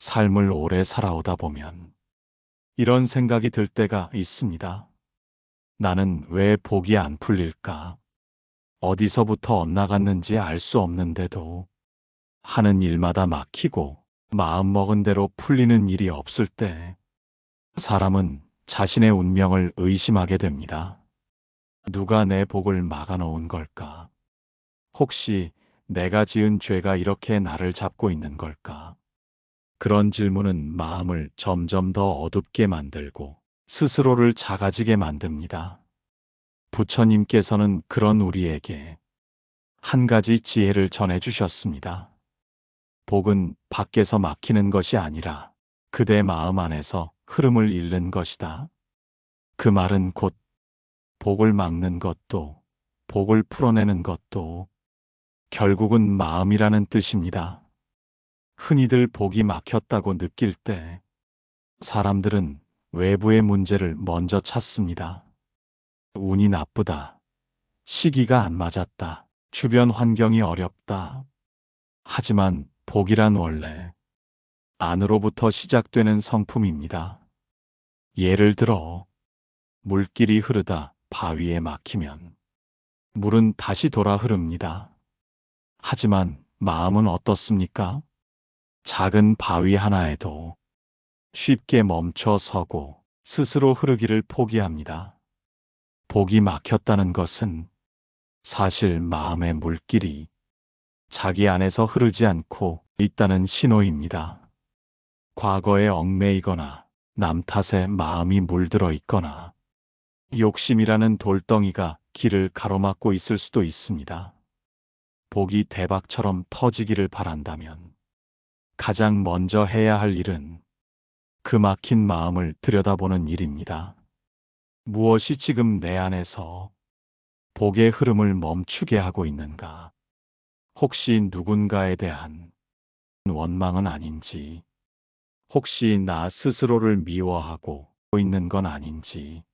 삶을 오래 살아오다 보면 이런 생각이 들 때가 있습니다. 나는 왜 복이 안 풀릴까? 어디서부터 엇나갔는지 알 수 없는데도 하는 일마다 막히고 마음먹은 대로 풀리는 일이 없을 때 사람은 자신의 운명을 의심하게 됩니다. 누가 내 복을 막아놓은 걸까? 혹시 내가 지은 죄가 이렇게 나를 잡고 있는 걸까? 그런 질문은 마음을 점점 더 어둡게 만들고 스스로를 작아지게 만듭니다. 부처님께서는 그런 우리에게 한 가지 지혜를 전해주셨습니다. 복은 밖에서 막히는 것이 아니라 그대 마음 안에서 흐름을 잃는 것이다. 그 말은 곧 복을 막는 것도 복을 풀어내는 것도 결국은 마음이라는 뜻입니다. 흔히들 복이 막혔다고 느낄 때 사람들은 외부의 문제를 먼저 찾습니다. 운이 나쁘다. 시기가 안 맞았다. 주변 환경이 어렵다. 하지만 복이란 원래 안으로부터 시작되는 성품입니다. 예를 들어 물길이 흐르다 바위에 막히면 물은 다시 돌아 흐릅니다. 하지만 마음은 어떻습니까? 작은 바위 하나에도 쉽게 멈춰 서고 스스로 흐르기를 포기합니다. 복이 막혔다는 것은 사실 마음의 물길이 자기 안에서 흐르지 않고 있다는 신호입니다. 과거에 얽매이거나 남 탓에 마음이 물들어 있거나 욕심이라는 돌덩이가 길을 가로막고 있을 수도 있습니다. 복이 대박처럼 터지기를 바란다면 가장 먼저 해야 할 일은 그 막힌 마음을 들여다보는 일입니다. 무엇이 지금 내 안에서 복의 흐름을 멈추게 하고 있는가? 혹시 누군가에 대한 원망은 아닌지, 혹시 나 스스로를 미워하고 있는 건 아닌지,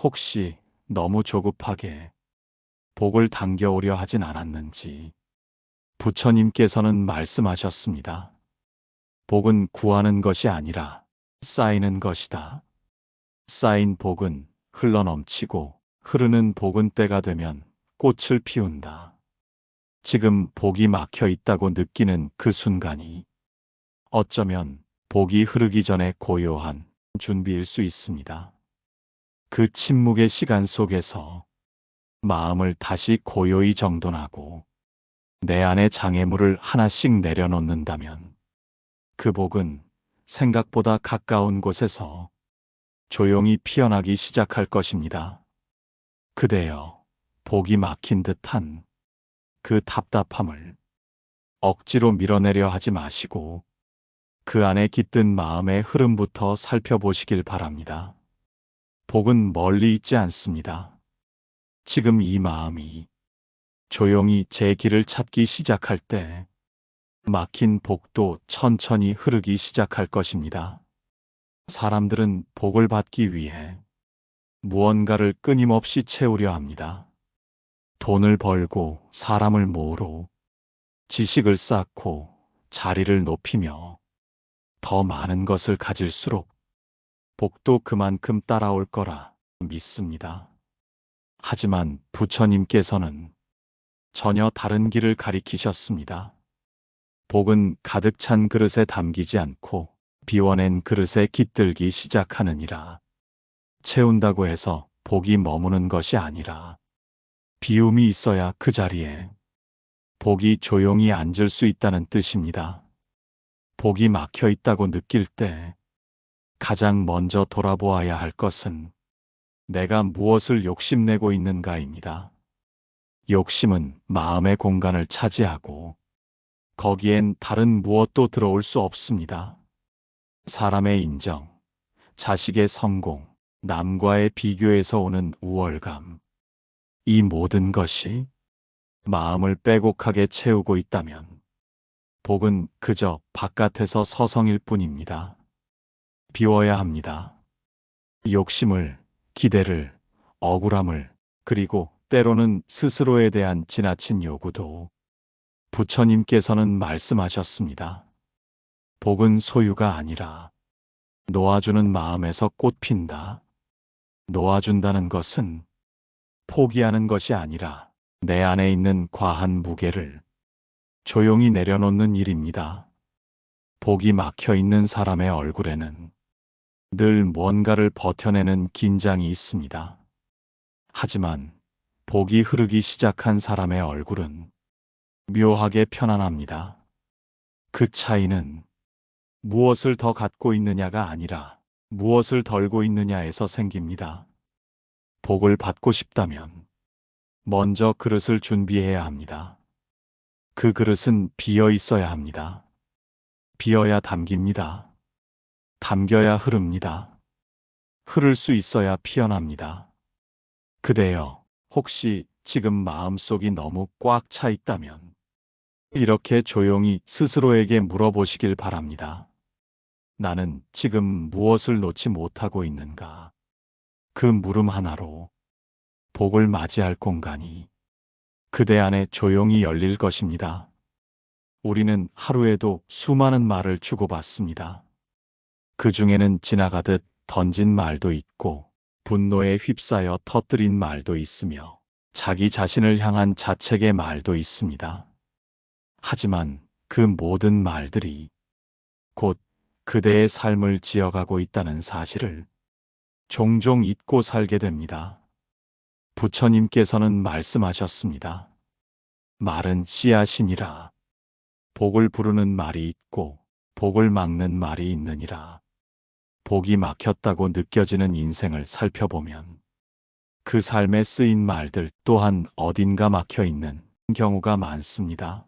혹시 너무 조급하게 복을 당겨오려 하진 않았는지, 부처님께서는 말씀하셨습니다. 복은 구하는 것이 아니라 쌓이는 것이다. 쌓인 복은 흘러넘치고 흐르는 복은 때가 되면 꽃을 피운다. 지금 복이 막혀 있다고 느끼는 그 순간이 어쩌면 복이 흐르기 전에 고요한 준비일 수 있습니다. 그 침묵의 시간 속에서 마음을 다시 고요히 정돈하고 내 안에 장애물을 하나씩 내려놓는다면 그 복은 생각보다 가까운 곳에서 조용히 피어나기 시작할 것입니다. 그대여, 복이 막힌 듯한 그 답답함을 억지로 밀어내려 하지 마시고 그 안에 깃든 마음의 흐름부터 살펴보시길 바랍니다. 복은 멀리 있지 않습니다. 지금 이 마음이 조용히 제 길을 찾기 시작할 때 막힌 복도 천천히 흐르기 시작할 것입니다. 사람들은 복을 받기 위해 무언가를 끊임없이 채우려 합니다. 돈을 벌고 사람을 모으러 지식을 쌓고 자리를 높이며 더 많은 것을 가질수록 복도 그만큼 따라올 거라 믿습니다. 하지만 부처님께서는 전혀 다른 길을 가리키셨습니다. 복은 가득 찬 그릇에 담기지 않고 비워낸 그릇에 깃들기 시작하느니라. 채운다고 해서 복이 머무는 것이 아니라 비움이 있어야 그 자리에 복이 조용히 앉을 수 있다는 뜻입니다. 복이 막혀 있다고 느낄 때 가장 먼저 돌아보아야 할 것은 내가 무엇을 욕심내고 있는가입니다. 욕심은 마음의 공간을 차지하고 거기엔 다른 무엇도 들어올 수 없습니다. 사람의 인정, 자식의 성공, 남과의 비교에서 오는 우월감, 이 모든 것이 마음을 빼곡하게 채우고 있다면 복은 그저 바깥에서 서성일 뿐입니다. 비워야 합니다. 욕심을, 기대를, 억울함을, 그리고 때로는 스스로에 대한 지나친 요구도 부처님께서는 말씀하셨습니다. 복은 소유가 아니라 놓아주는 마음에서 꽃핀다. 놓아준다는 것은 포기하는 것이 아니라 내 안에 있는 과한 무게를 조용히 내려놓는 일입니다. 복이 막혀 있는 사람의 얼굴에는 늘 뭔가를 버텨내는 긴장이 있습니다. 하지만 복이 흐르기 시작한 사람의 얼굴은 묘하게 편안합니다. 그 차이는 무엇을 더 갖고 있느냐가 아니라 무엇을 덜고 있느냐에서 생깁니다. 복을 받고 싶다면 먼저 그릇을 준비해야 합니다. 그 그릇은 비어 있어야 합니다. 비어야 담깁니다. 담겨야 흐릅니다. 흐를 수 있어야 피어납니다. 그대여, 혹시 지금 마음속이 너무 꽉 차 있다면 이렇게 조용히 스스로에게 물어보시길 바랍니다. 나는 지금 무엇을 놓지 못하고 있는가? 그 물음 하나로 복을 맞이할 공간이 그대 안에 조용히 열릴 것입니다. 우리는 하루에도 수많은 말을 주고받습니다. 그 중에는 지나가듯 던진 말도 있고 분노에 휩싸여 터뜨린 말도 있으며 자기 자신을 향한 자책의 말도 있습니다. 하지만 그 모든 말들이 곧 그대의 삶을 지어가고 있다는 사실을 종종 잊고 살게 됩니다. 부처님께서는 말씀하셨습니다. 말은 씨앗이니라. 복을 부르는 말이 있고 복을 막는 말이 있느니라. 복이 막혔다고 느껴지는 인생을 살펴보면 그 삶에 쓰인 말들 또한 어딘가 막혀 있는 경우가 많습니다.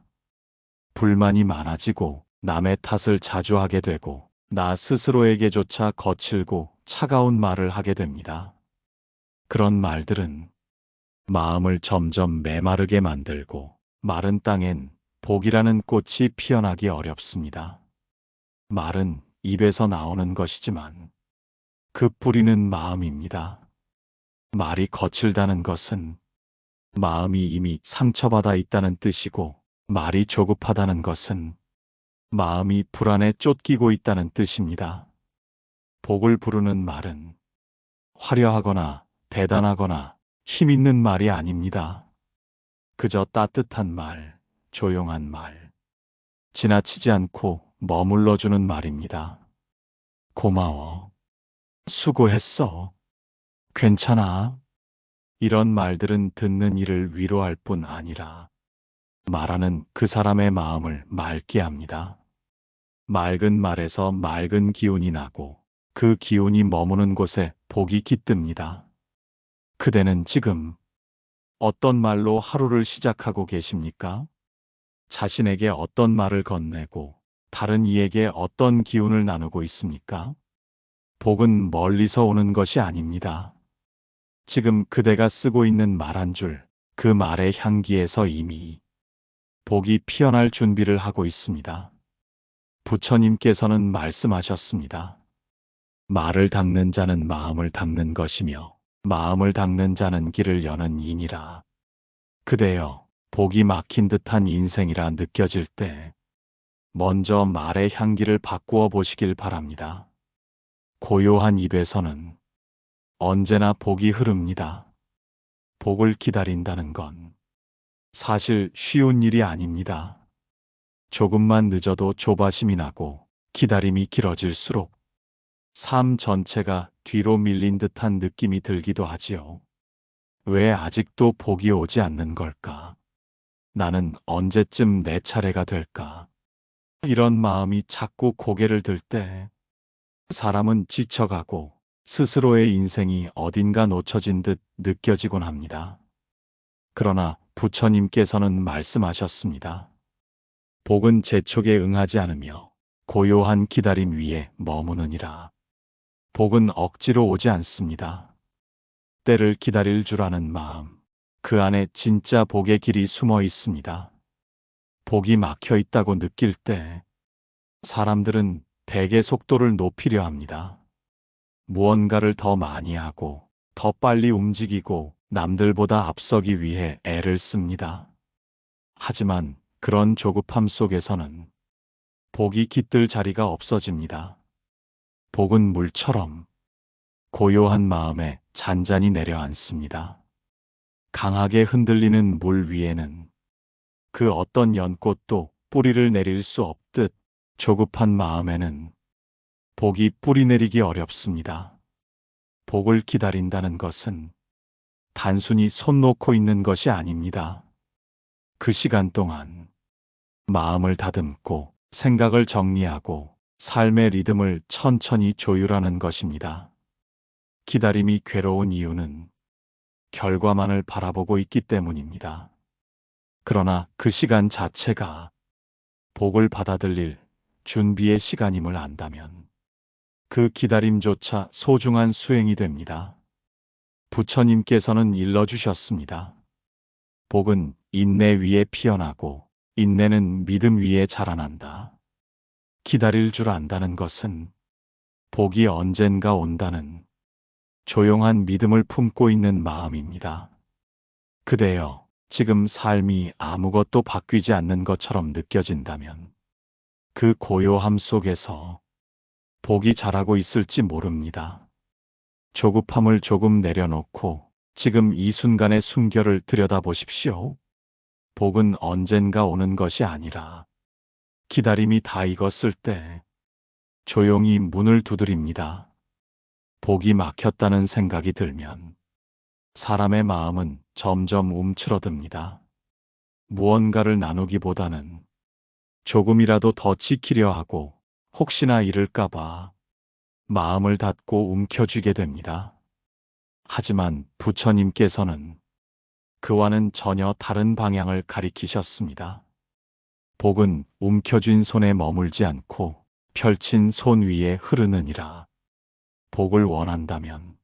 불만이 많아지고 남의 탓을 자주 하게 되고 나 스스로에게조차 거칠고 차가운 말을 하게 됩니다. 그런 말들은 마음을 점점 메마르게 만들고 마른 땅엔 복이라는 꽃이 피어나기 어렵습니다. 말은 입에서 나오는 것이지만 그 뿌리는 마음입니다. 말이 거칠다는 것은 마음이 이미 상처받아 있다는 뜻이고 말이 조급하다는 것은 마음이 불안에 쫓기고 있다는 뜻입니다. 복을 부르는 말은 화려하거나 대단하거나 힘 있는 말이 아닙니다. 그저 따뜻한 말, 조용한 말, 지나치지 않고 머물러주는 말입니다. 고마워. 수고했어. 괜찮아. 이런 말들은 듣는 이를 위로할 뿐 아니라 말하는 그 사람의 마음을 맑게 합니다. 맑은 말에서 맑은 기운이 나고 그 기운이 머무는 곳에 복이 깃듭니다. 그대는 지금 어떤 말로 하루를 시작하고 계십니까? 자신에게 어떤 말을 건네고 다른 이에게 어떤 기운을 나누고 있습니까? 복은 멀리서 오는 것이 아닙니다. 지금 그대가 쓰고 있는 말 한 줄, 그 말의 향기에서 이미 복이 피어날 준비를 하고 있습니다. 부처님께서는 말씀하셨습니다. 말을 닦는 자는 마음을 닦는 것이며 마음을 닦는 자는 길을 여는 이니라. 그대여, 복이 막힌 듯한 인생이라 느껴질 때 먼저 말의 향기를 바꾸어 보시길 바랍니다. 고요한 입에서는 언제나 복이 흐릅니다. 복을 기다린다는 건 사실 쉬운 일이 아닙니다. 조금만 늦어도 조바심이 나고 기다림이 길어질수록 삶 전체가 뒤로 밀린 듯한 느낌이 들기도 하지요. 왜 아직도 복이 오지 않는 걸까? 나는 언제쯤 내 차례가 될까? 이런 마음이 자꾸 고개를 들 때 사람은 지쳐가고 스스로의 인생이 어딘가 놓쳐진 듯 느껴지곤 합니다. 그러나 부처님께서는 말씀하셨습니다. 복은 재촉에 응하지 않으며 고요한 기다림 위에 머무느니라. 복은 억지로 오지 않습니다. 때를 기다릴 줄 아는 마음, 그 안에 진짜 복의 길이 숨어 있습니다. 복이 막혀 있다고 느낄 때 사람들은 대개 속도를 높이려 합니다. 무언가를 더 많이 하고 더 빨리 움직이고 남들보다 앞서기 위해 애를 씁니다. 하지만 그런 조급함 속에서는 복이 깃들 자리가 없어집니다. 복은 물처럼 고요한 마음에 잔잔히 내려앉습니다. 강하게 흔들리는 물 위에는 그 어떤 연꽃도 뿌리를 내릴 수 없듯 조급한 마음에는 복이 뿌리 내리기 어렵습니다. 복을 기다린다는 것은 단순히 손 놓고 있는 것이 아닙니다. 그 시간 동안 마음을 다듬고 생각을 정리하고 삶의 리듬을 천천히 조율하는 것입니다. 기다림이 괴로운 이유는 결과만을 바라보고 있기 때문입니다. 그러나 그 시간 자체가 복을 받아들일 준비의 시간임을 안다면 그 기다림조차 소중한 수행이 됩니다. 부처님께서는 일러주셨습니다. 복은 인내 위에 피어나고 인내는 믿음 위에 자라난다. 기다릴 줄 안다는 것은 복이 언젠가 온다는 조용한 믿음을 품고 있는 마음입니다. 그대여, 지금 삶이 아무것도 바뀌지 않는 것처럼 느껴진다면 그 고요함 속에서 복이 자라고 있을지 모릅니다. 조급함을 조금 내려놓고 지금 이 순간의 순결을 들여다보십시오. 복은 언젠가 오는 것이 아니라 기다림이 다 익었을 때 조용히 문을 두드립니다. 복이 막혔다는 생각이 들면 사람의 마음은 점점 움츠러듭니다. 무언가를 나누기보다는 조금이라도 더 지키려 하고 혹시나 잃을까봐 마음을 닫고 움켜쥐게 됩니다. 하지만 부처님께서는 그와는 전혀 다른 방향을 가리키셨습니다. 복은 움켜쥔 손에 머물지 않고 펼친 손 위에 흐르느니라. 복을 원한다면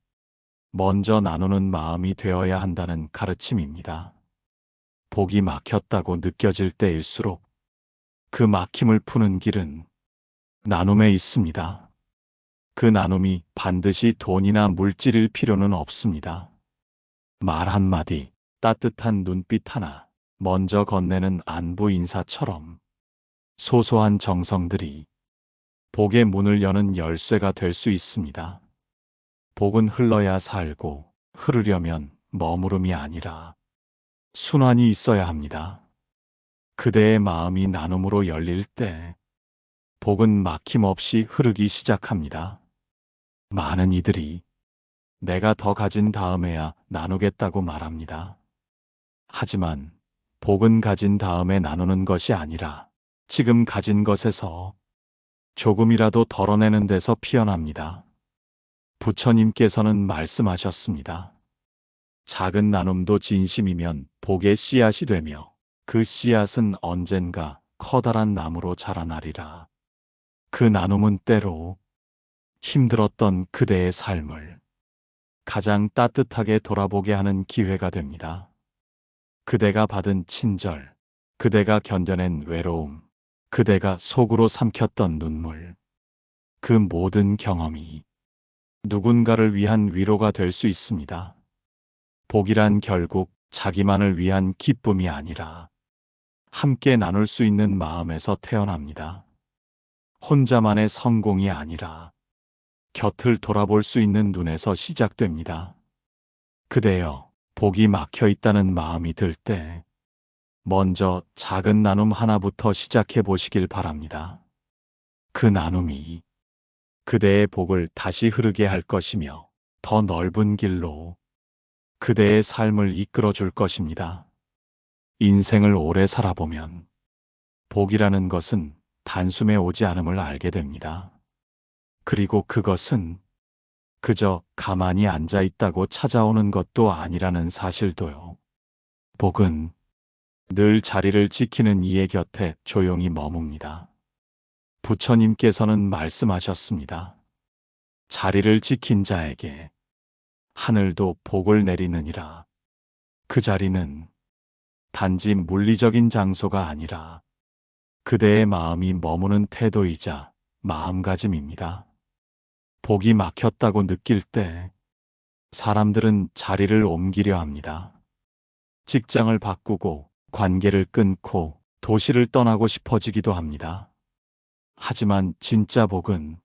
먼저 나누는 마음이 되어야 한다는 가르침입니다. 복이 막혔다고 느껴질 때일수록 그 막힘을 푸는 길은 나눔에 있습니다. 그 나눔이 반드시 돈이나 물질일 필요는 없습니다. 말 한마디, 따뜻한 눈빛 하나, 먼저 건네는 안부 인사처럼 소소한 정성들이 복의 문을 여는 열쇠가 될 수 있습니다. 복은 흘러야 살고 흐르려면 머무름이 아니라 순환이 있어야 합니다. 그대의 마음이 나눔으로 열릴 때 복은 막힘없이 흐르기 시작합니다. 많은 이들이 내가 더 가진 다음에야 나누겠다고 말합니다. 하지만 복은 가진 다음에 나누는 것이 아니라 지금 가진 것에서 조금이라도 덜어내는 데서 피어납니다. 부처님께서는 말씀하셨습니다. 작은 나눔도 진심이면 복의 씨앗이 되며 그 씨앗은 언젠가 커다란 나무로 자라나리라. 그 나눔은 때로 힘들었던 그대의 삶을 가장 따뜻하게 돌아보게 하는 기회가 됩니다. 그대가 받은 친절, 그대가 견뎌낸 외로움, 그대가 속으로 삼켰던 눈물, 그 모든 경험이 누군가를 위한 위로가 될 수 있습니다. 복이란 결국 자기만을 위한 기쁨이 아니라 함께 나눌 수 있는 마음에서 태어납니다. 혼자만의 성공이 아니라 곁을 돌아볼 수 있는 눈에서 시작됩니다. 그대여, 복이 막혀 있다는 마음이 들 때 먼저 작은 나눔 하나부터 시작해 보시길 바랍니다. 그 나눔이 그대의 복을 다시 흐르게 할 것이며 더 넓은 길로 그대의 삶을 이끌어 줄 것입니다. 인생을 오래 살아보면 복이라는 것은 단숨에 오지 않음을 알게 됩니다. 그리고 그것은 그저 가만히 앉아 있다고 찾아오는 것도 아니라는 사실도요. 복은 늘 자리를 지키는 이의 곁에 조용히 머뭅니다. 부처님께서는 말씀하셨습니다. 자리를 지킨 자에게 하늘도 복을 내리느니라. 그 자리는 단지 물리적인 장소가 아니라 그대의 마음이 머무는 태도이자 마음가짐입니다. 복이 막혔다고 느낄 때 사람들은 자리를 옮기려 합니다. 직장을 바꾸고 관계를 끊고 도시를 떠나고 싶어지기도 합니다. 하지만 진짜 복은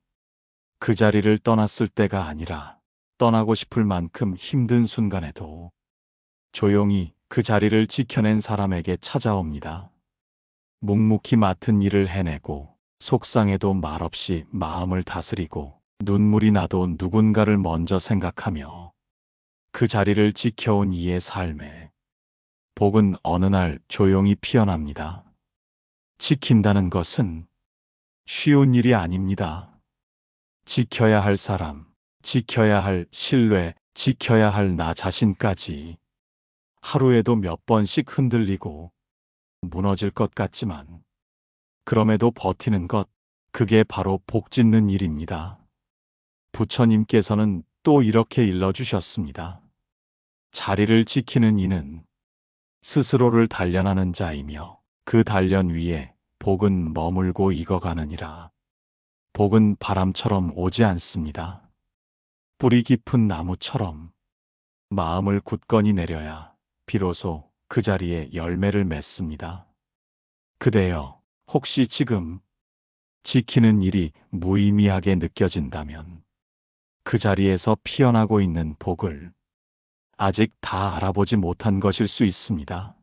그 자리를 떠났을 때가 아니라 떠나고 싶을 만큼 힘든 순간에도 조용히 그 자리를 지켜낸 사람에게 찾아옵니다. 묵묵히 맡은 일을 해내고 속상해도 말없이 마음을 다스리고 눈물이 나도 누군가를 먼저 생각하며 그 자리를 지켜온 이의 삶에 복은 어느 날 조용히 피어납니다. 지킨다는 것은 쉬운 일이 아닙니다. 지켜야 할 사람, 지켜야 할 신뢰, 지켜야 할 나 자신까지 하루에도 몇 번씩 흔들리고 무너질 것 같지만 그럼에도 버티는 것, 그게 바로 복 짓는 일입니다. 부처님께서는 또 이렇게 일러주셨습니다. 자리를 지키는 이는 스스로를 단련하는 자이며 그 단련 위에 복은 머물고 익어가느니라. 복은 바람처럼 오지 않습니다. 뿌리 깊은 나무처럼 마음을 굳건히 내려야 비로소 그 자리에 열매를 맺습니다. 그대여, 혹시 지금 지키는 일이 무의미하게 느껴진다면 그 자리에서 피어나고 있는 복을 아직 다 알아보지 못한 것일 수 있습니다.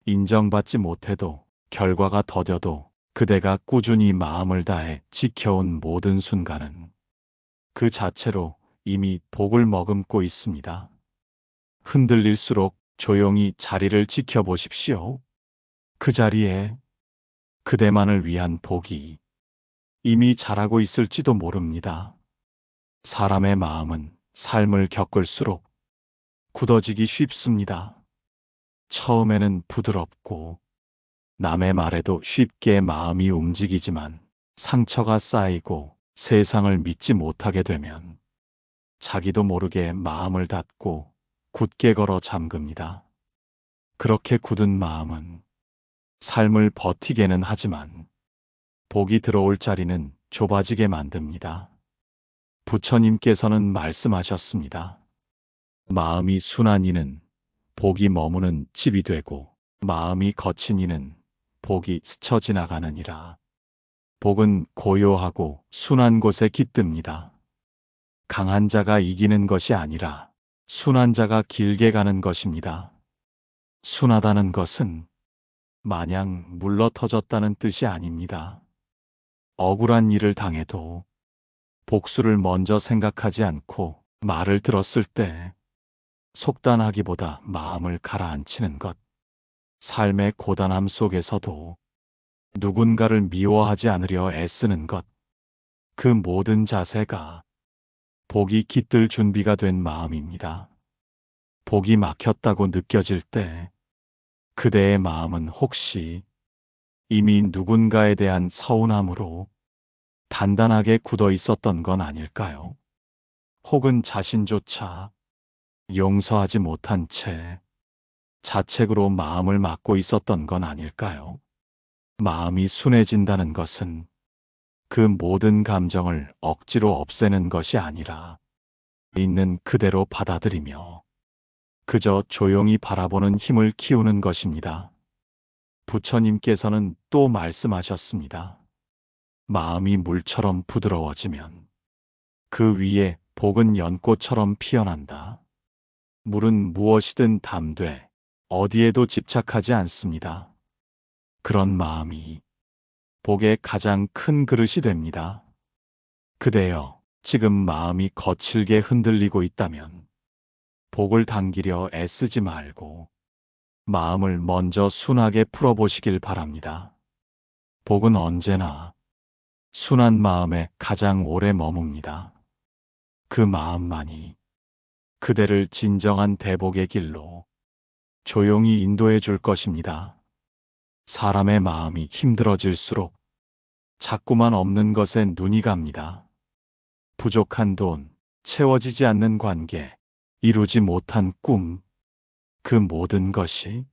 인정받지 못해도 결과가 더뎌도 그대가 꾸준히 마음을 다해 지켜온 모든 순간은 그 자체로 이미 복을 머금고 있습니다. 흔들릴수록 조용히 자리를 지켜보십시오. 그 자리에 그대만을 위한 복이 이미 자라고 있을지도 모릅니다. 사람의 마음은 삶을 겪을수록 굳어지기 쉽습니다. 처음에는 부드럽고 남의 말에도 쉽게 마음이 움직이지만 상처가 쌓이고 세상을 믿지 못하게 되면 자기도 모르게 마음을 닫고 굳게 걸어 잠깁니다. 그렇게 굳은 마음은 삶을 버티게는 하지만 복이 들어올 자리는 좁아지게 만듭니다. 부처님께서는 말씀하셨습니다. 마음이 순한 이는 복이 머무는 집이 되고 마음이 거친 이는 복이 스쳐 지나가느니라. 복은 고요하고 순한 곳에 깃듭니다. 강한 자가 이기는 것이 아니라 순한 자가 길게 가는 것입니다. 순하다는 것은 마냥 물러터졌다는 뜻이 아닙니다. 억울한 일을 당해도 복수를 먼저 생각하지 않고 말을 들었을 때 속단하기보다 마음을 가라앉히는 것, 삶의 고단함 속에서도 누군가를 미워하지 않으려 애쓰는 것, 그 모든 자세가 복이 깃들 준비가 된 마음입니다. 복이 막혔다고 느껴질 때 그대의 마음은 혹시 이미 누군가에 대한 서운함으로 단단하게 굳어 있었던 건 아닐까요? 혹은 자신조차 용서하지 못한 채 자책으로 마음을 막고 있었던 건 아닐까요? 마음이 순해진다는 것은 그 모든 감정을 억지로 없애는 것이 아니라 있는 그대로 받아들이며 그저 조용히 바라보는 힘을 키우는 것입니다. 부처님께서는 또 말씀하셨습니다. 마음이 물처럼 부드러워지면 그 위에 복은 연꽃처럼 피어난다. 물은 무엇이든 담되 어디에도 집착하지 않습니다. 그런 마음이 복의 가장 큰 그릇이 됩니다. 그대여, 지금 마음이 거칠게 흔들리고 있다면 복을 당기려 애쓰지 말고 마음을 먼저 순하게 풀어보시길 바랍니다. 복은 언제나 순한 마음에 가장 오래 머뭅니다. 그 마음만이 그대를 진정한 대복의 길로 조용히 인도해 줄 것입니다. 사람의 마음이 힘들어질수록 자꾸만 없는 것에 눈이 갑니다. 부족한 돈, 채워지지 않는 관계, 이루지 못한 꿈, 그 모든 것이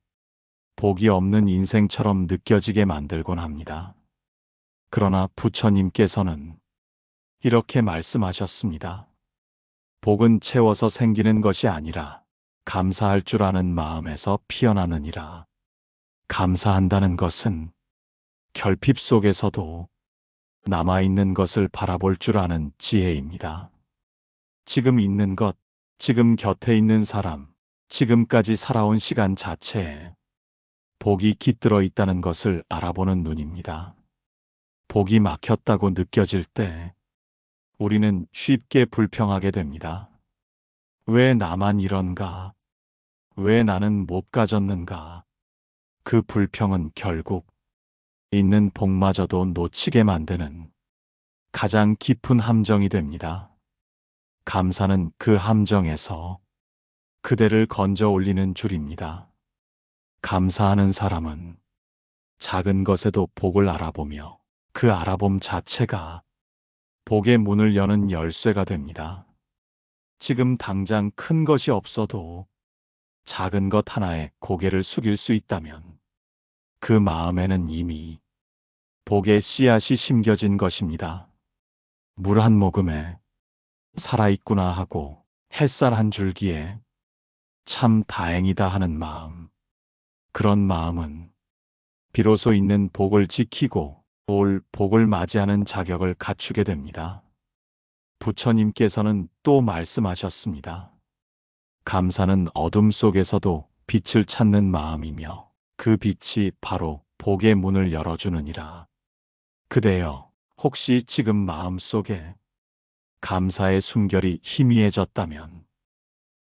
복이 없는 인생처럼 느껴지게 만들곤 합니다. 그러나 부처님께서는 이렇게 말씀하셨습니다. 복은 채워서 생기는 것이 아니라 감사할 줄 아는 마음에서 피어나느니라. 감사한다는 것은 결핍 속에서도 남아있는 것을 바라볼 줄 아는 지혜입니다. 지금 있는 것, 지금 곁에 있는 사람, 지금까지 살아온 시간 자체에 복이 깃들어 있다는 것을 알아보는 눈입니다. 복이 막혔다고 느껴질 때 우리는 쉽게 불평하게 됩니다. 왜 나만 이런가? 왜 나는 못 가졌는가? 그 불평은 결국 있는 복마저도 놓치게 만드는 가장 깊은 함정이 됩니다. 감사는 그 함정에서 그대를 건져 올리는 줄입니다. 감사하는 사람은 작은 것에도 복을 알아보며 그 알아봄 자체가 복의 문을 여는 열쇠가 됩니다. 지금 당장 큰 것이 없어도 작은 것 하나에 고개를 숙일 수 있다면 그 마음에는 이미 복의 씨앗이 심겨진 것입니다. 물 한 모금에 살아있구나 하고 햇살 한 줄기에 참 다행이다 하는 마음. 그런 마음은 비로소 있는 복을 지키고 올 복을 맞이하는 자격을 갖추게 됩니다. 부처님께서는 또 말씀하셨습니다. 감사는 어둠 속에서도 빛을 찾는 마음이며 그 빛이 바로 복의 문을 열어주느니라. 그대여, 혹시 지금 마음속에 감사의 숨결이 희미해졌다면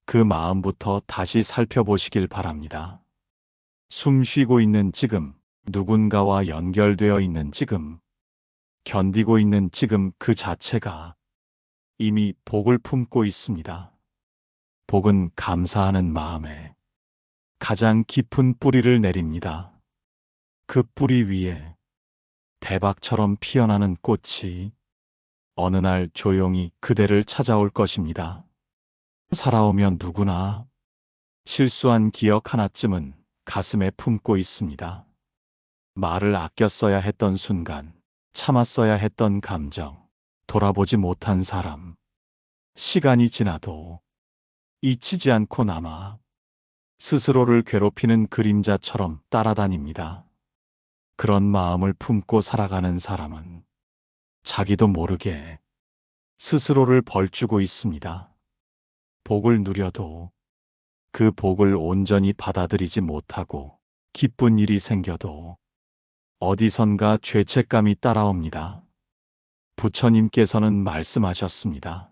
그 마음부터 다시 살펴보시길 바랍니다. 숨 쉬고 있는 지금, 누군가와 연결되어 있는 지금, 견디고 있는 지금 그 자체가 이미 복을 품고 있습니다. 복은 감사하는 마음에 가장 깊은 뿌리를 내립니다. 그 뿌리 위에 대박처럼 피어나는 꽃이 어느 날 조용히 그대를 찾아올 것입니다. 살아오면 누구나 실수한 기억 하나쯤은 가슴에 품고 있습니다. 말을 아껴 써야 했던 순간, 참았어야 했던 감정, 돌아보지 못한 사람, 시간이 지나도 잊히지 않고 남아 스스로를 괴롭히는 그림자처럼 따라다닙니다. 그런 마음을 품고 살아가는 사람은 자기도 모르게 스스로를 벌주고 있습니다. 복을 누려도 그 복을 온전히 받아들이지 못하고 기쁜 일이 생겨도 어디선가 죄책감이 따라옵니다. 부처님께서는 말씀하셨습니다.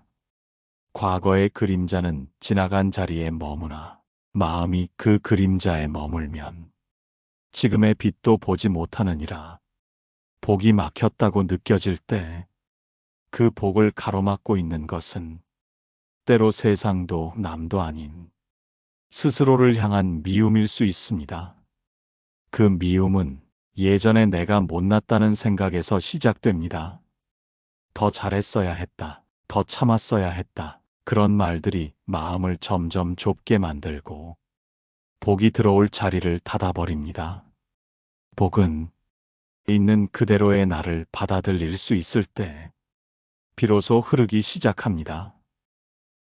과거의 그림자는 지나간 자리에 머무나 마음이 그 그림자에 머물면 지금의 빛도 보지 못하느니라. 복이 막혔다고 느껴질 때 그 복을 가로막고 있는 것은 때로 세상도 남도 아닌 스스로를 향한 미움일 수 있습니다. 그 미움은 예전에 내가 못났다는 생각에서 시작됩니다. 더 잘했어야 했다. 더 참았어야 했다. 그런 말들이 마음을 점점 좁게 만들고 복이 들어올 자리를 닫아버립니다. 복은 있는 그대로의 나를 받아들일 수 있을 때 비로소 흐르기 시작합니다.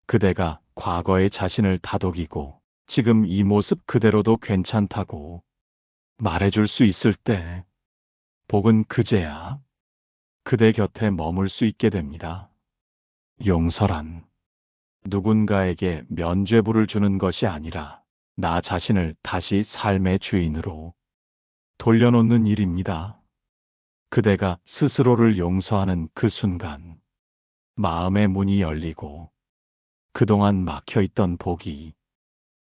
그대가 과거의 자신을 다독이고 지금 이 모습 그대로도 괜찮다고 말해줄 수 있을 때 복은 그제야 그대 곁에 머물 수 있게 됩니다. 용서란 누군가에게 면죄부를 주는 것이 아니라 나 자신을 다시 삶의 주인으로 돌려놓는 일입니다. 그대가 스스로를 용서하는 그 순간 마음의 문이 열리고 그동안 막혀있던 복이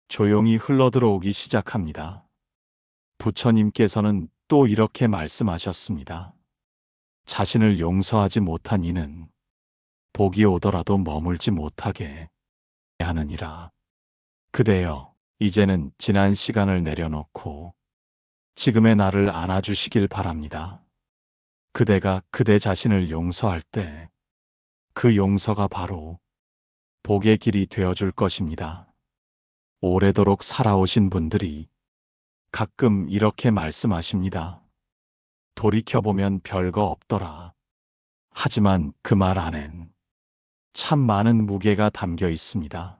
조용히 흘러들어오기 시작합니다. 부처님께서는 또 이렇게 말씀하셨습니다. 자신을 용서하지 못한 이는 복이 오더라도 머물지 못하게 하느니라. 그대여, 이제는 지난 시간을 내려놓고 지금의 나를 안아주시길 바랍니다. 그대가 그대 자신을 용서할 때 그 용서가 바로 복의 길이 되어줄 것입니다. 오래도록 살아오신 분들이 가끔 이렇게 말씀하십니다. 돌이켜보면 별거 없더라. 하지만 그 말 안엔 참 많은 무게가 담겨 있습니다.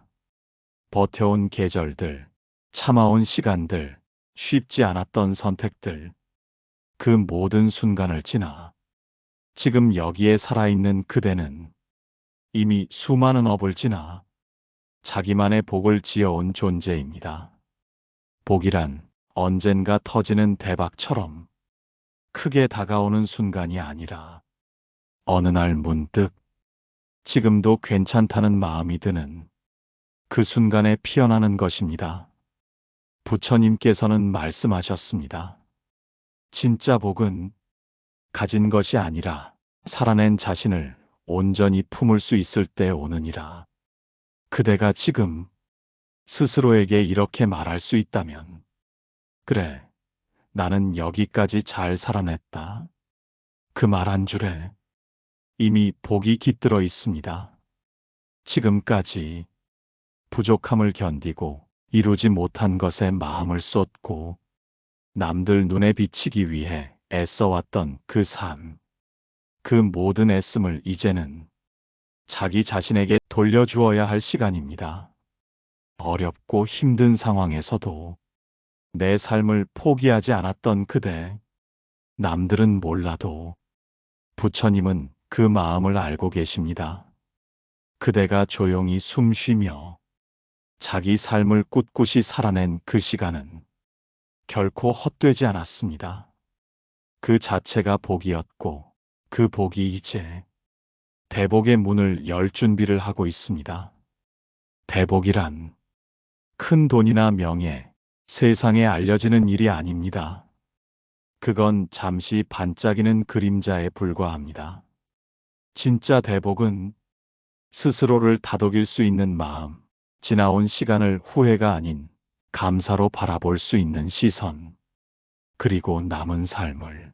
버텨온 계절들, 참아온 시간들, 쉽지 않았던 선택들, 그 모든 순간을 지나 지금 여기에 살아있는 그대는 이미 수많은 업을 지나 자기만의 복을 지어온 존재입니다. 복이란 언젠가 터지는 대박처럼 크게 다가오는 순간이 아니라 어느 날 문득 지금도 괜찮다는 마음이 드는 그 순간에 피어나는 것입니다. 부처님께서는 말씀하셨습니다. 진짜 복은 가진 것이 아니라 살아낸 자신을 온전히 품을 수 있을 때 오느니라. 그대가 지금 스스로에게 이렇게 말할 수 있다면, 그래, 나는 여기까지 잘 살아냈다. 그 말 한 줄에 이미 복이 깃들어 있습니다. 지금까지 부족함을 견디고 이루지 못한 것에 마음을 쏟고 남들 눈에 비치기 위해 애써왔던 그 삶, 그 모든 애씀을 이제는 자기 자신에게 돌려주어야 할 시간입니다. 어렵고 힘든 상황에서도 내 삶을 포기하지 않았던 그대, 남들은 몰라도 부처님은 그 마음을 알고 계십니다. 그대가 조용히 숨 쉬며 자기 삶을 꿋꿋이 살아낸 그 시간은 결코 헛되지 않았습니다. 그 자체가 복이었고 그 복이 이제 대복의 문을 열 준비를 하고 있습니다. 대복이란 큰 돈이나 명예, 세상에 알려지는 일이 아닙니다. 그건 잠시 반짝이는 그림자에 불과합니다. 진짜 대복은 스스로를 다독일 수 있는 마음, 지나온 시간을 후회가 아닌 감사로 바라볼 수 있는 시선, 그리고 남은 삶을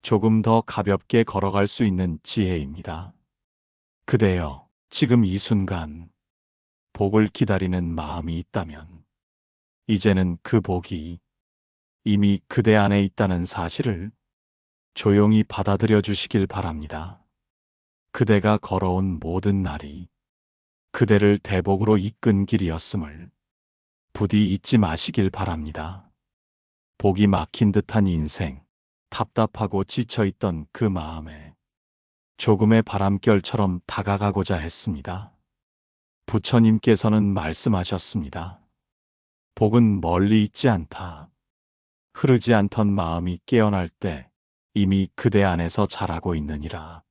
조금 더 가볍게 걸어갈 수 있는 지혜입니다. 그대여, 지금 이 순간 복을 기다리는 마음이 있다면 이제는 그 복이 이미 그대 안에 있다는 사실을 조용히 받아들여 주시길 바랍니다. 그대가 걸어온 모든 날이 그대를 대복으로 이끈 길이었음을 부디 잊지 마시길 바랍니다. 복이 막힌 듯한 인생, 답답하고 지쳐있던 그 마음에 조금의 바람결처럼 다가가고자 했습니다. 부처님께서는 말씀하셨습니다. 복은 멀리 있지 않다. 흐르지 않던 마음이 깨어날 때 이미 그대 안에서 자라고 있느니라.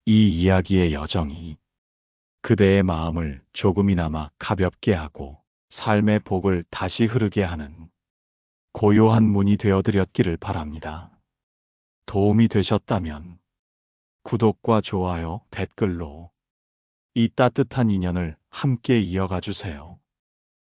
이 이야기의 여정이 그대의 마음을 조금이나마 가볍게 하고 삶의 복을 다시 흐르게 하는 고요한 문이 되어드렸기를 바랍니다. 도움이 되셨다면 구독과 좋아요, 댓글로 이 따뜻한 인연을 함께 이어가 주세요.